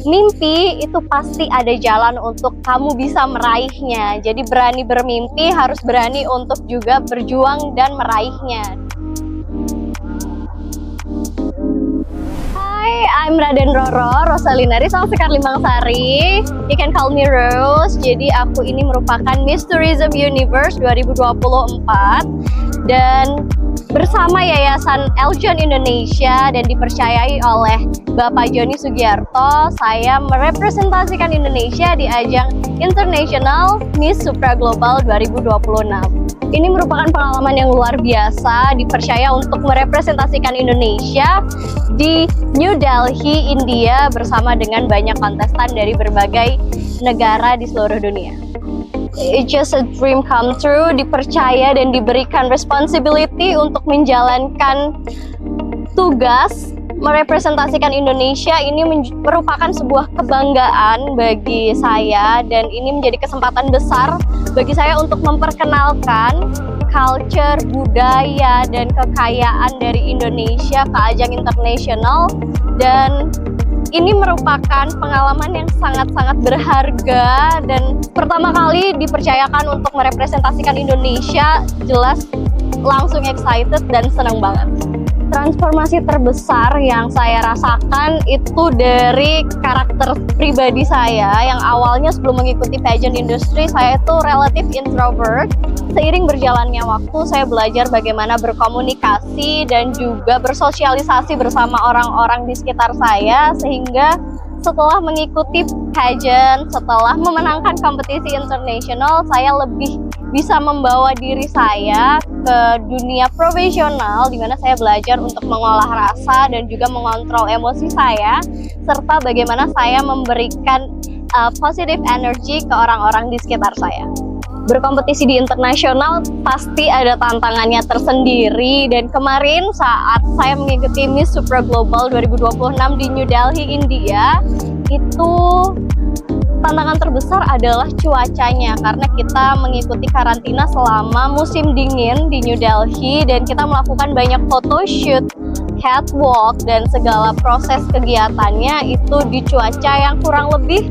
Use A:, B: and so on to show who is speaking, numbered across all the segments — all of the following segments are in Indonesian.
A: Mimpi itu pasti ada jalan untuk kamu bisa meraihnya. Jadi berani bermimpi, harus berani untuk juga berjuang dan meraihnya. Hai, I'm Raden Roro, Rosalina Rizal Sekar Limangsari. You can call me Rose. Jadi aku ini merupakan Miss Tourism Universe 2024 dan bersama Yayasan Eljon Indonesia dan dipercayai oleh Bapak Joni Sugiarto, saya merepresentasikan Indonesia di ajang International Miss Supra Global 2026. Ini merupakan pengalaman yang luar biasa, dipercaya untuk merepresentasikan Indonesia di New Delhi, India bersama dengan banyak kontestan dari berbagai negara di seluruh dunia. It's just a dream come true, dipercaya dan diberikan responsibility untuk menjalankan tugas merepresentasikan Indonesia. Ini merupakan sebuah kebanggaan bagi saya dan ini menjadi kesempatan besar bagi saya untuk memperkenalkan culture, budaya, dan kekayaan dari Indonesia ke ajang internasional. Dan ini merupakan pengalaman yang sangat-sangat berharga dan pertama kali dipercayakan untuk merepresentasikan Indonesia, jelas langsung excited dan senang banget. Transformasi terbesar yang saya rasakan itu dari karakter pribadi saya yang awalnya sebelum mengikuti pageant industry saya itu relatif introvert. Seiring berjalannya waktu saya belajar bagaimana berkomunikasi dan juga bersosialisasi bersama orang-orang di sekitar saya, sehingga setelah mengikuti pageant, setelah memenangkan kompetisi internasional, saya lebih bisa membawa diri saya ke dunia profesional di mana saya belajar untuk mengolah rasa dan juga mengontrol emosi saya, serta bagaimana saya memberikan positive energy ke orang-orang di sekitar saya. Berkompetisi di internasional pasti ada tantangannya tersendiri, dan kemarin saat saya mengikuti Miss Supra Global 2026 di New Delhi, India, itu tantangan terbesar adalah cuacanya karena kita mengikuti karantina selama musim dingin di New Delhi dan kita melakukan banyak photoshoot, catwalk, dan segala proses kegiatannya itu di cuaca yang kurang lebih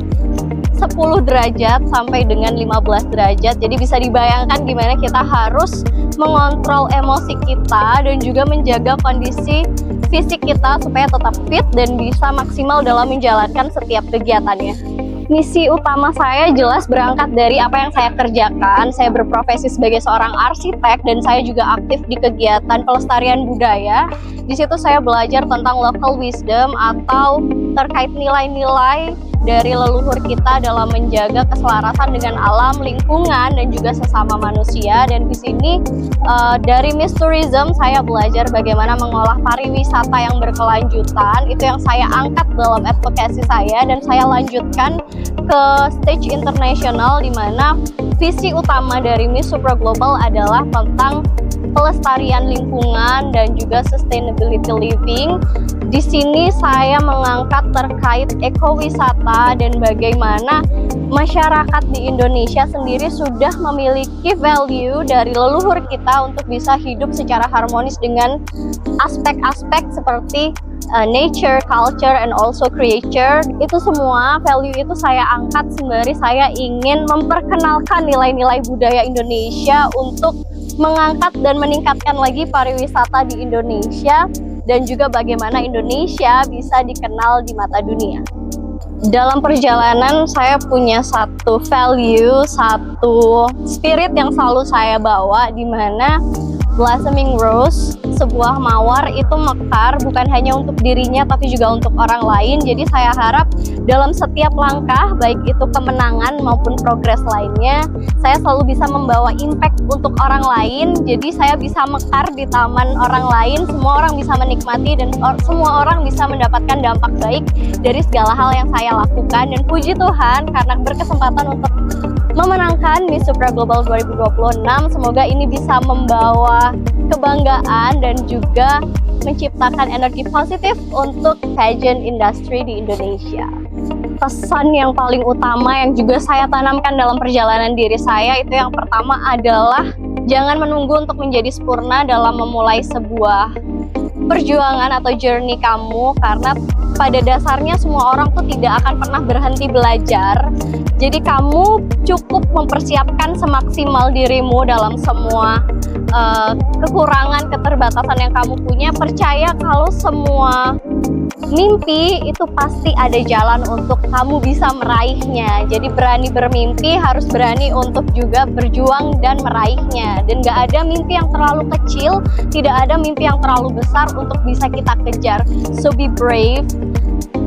A: 10 derajat sampai dengan 15 derajat. Jadi bisa dibayangkan gimana kita harus mengontrol emosi kita dan juga menjaga kondisi fisik kita supaya tetap fit dan bisa maksimal dalam menjalankan setiap kegiatannya. Misi utama saya jelas berangkat dari apa yang saya kerjakan. Saya berprofesi sebagai seorang arsitek dan saya juga aktif di kegiatan pelestarian budaya. Di situ saya belajar tentang local wisdom atau terkait nilai-nilai dari leluhur kita dalam menjaga keselarasan dengan alam, lingkungan, dan juga sesama manusia. Dan di sini dari Miss Tourism saya belajar bagaimana mengolah pariwisata yang berkelanjutan. Itu yang saya angkat dalam advokasi saya dan saya lanjutkan ke stage internasional, di mana visi utama dari Miss Supra Global adalah tentang pelestarian lingkungan dan juga sustainability living. Di sini saya mengangkat terkait ekowisata dan bagaimana masyarakat di Indonesia sendiri sudah memiliki value dari leluhur kita untuk bisa hidup secara harmonis dengan aspek-aspek seperti nature, culture, and also creature. Itu semua value itu saya angkat sembari saya ingin memperkenalkan nilai-nilai budaya Indonesia untuk mengangkat dan meningkatkan lagi pariwisata di Indonesia dan juga bagaimana Indonesia bisa dikenal di mata dunia. Dalam perjalanan saya punya satu value, satu spirit yang selalu saya bawa, di mana blossoming rose, sebuah mawar itu mekar bukan hanya untuk dirinya tapi juga untuk orang lain. Jadi saya harap dalam setiap langkah, baik itu kemenangan maupun progres lainnya, saya selalu bisa membawa impact untuk orang lain. Jadi saya bisa mekar di taman orang lain, semua orang bisa menikmati dan semua orang bisa mendapatkan dampak baik dari segala hal yang saya lakukan. Dan puji Tuhan karena berkesempatan untuk memenangkan Miss Supra Global 2026, semoga ini bisa membawa kebanggaan dan juga menciptakan energi positif untuk pageant industry di Indonesia. Pesan yang paling utama yang juga saya tanamkan dalam perjalanan diri saya itu yang pertama adalah jangan menunggu untuk menjadi sempurna dalam memulai sebuah perjuangan atau journey kamu, karena pada dasarnya semua orang tuh tidak akan pernah berhenti belajar. Jadi kamu cukup mempersiapkan semaksimal dirimu dalam semua kekurangan, keterbatasan yang kamu punya. Percaya kalau semua mimpi itu pasti ada jalan untuk kamu bisa meraihnya. Jadi berani bermimpi, harus berani untuk juga berjuang dan meraihnya. Dan gak ada mimpi yang terlalu kecil, tidak ada mimpi yang terlalu besar untuk bisa kita kejar. So be brave.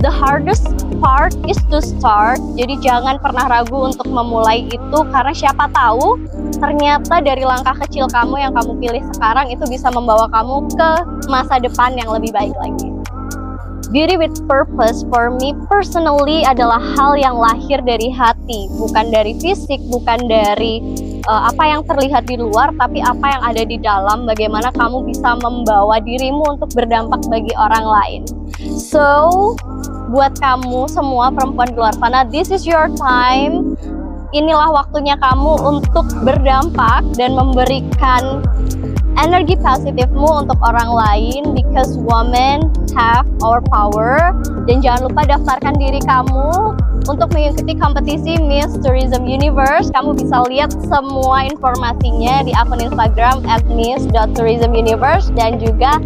A: The hardest part is to start. Jadi jangan pernah ragu untuk memulai itu, karena siapa tahu ternyata dari langkah kecil kamu yang kamu pilih sekarang itu bisa membawa kamu ke masa depan yang lebih baik lagi. Beauty with purpose for me personally adalah hal yang lahir dari hati, bukan dari fisik, bukan dari apa yang terlihat di luar, tapi apa yang ada di dalam. Bagaimana kamu bisa membawa dirimu untuk berdampak bagi orang lain. So, buat kamu semua perempuan di luar sana, this is your time. Inilah waktunya kamu untuk berdampak dan memberikan energi positifmu untuk orang lain, because women have our power. Dan jangan lupa daftarkan diri kamu untuk mengikuti kompetisi Miss Tourism Universe. Kamu bisa lihat semua informasinya di akun Instagram @miss.tourismuniverse dan juga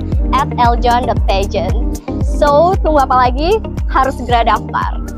A: @eljon.pageant. So, tunggu apa lagi? Harus segera daftar.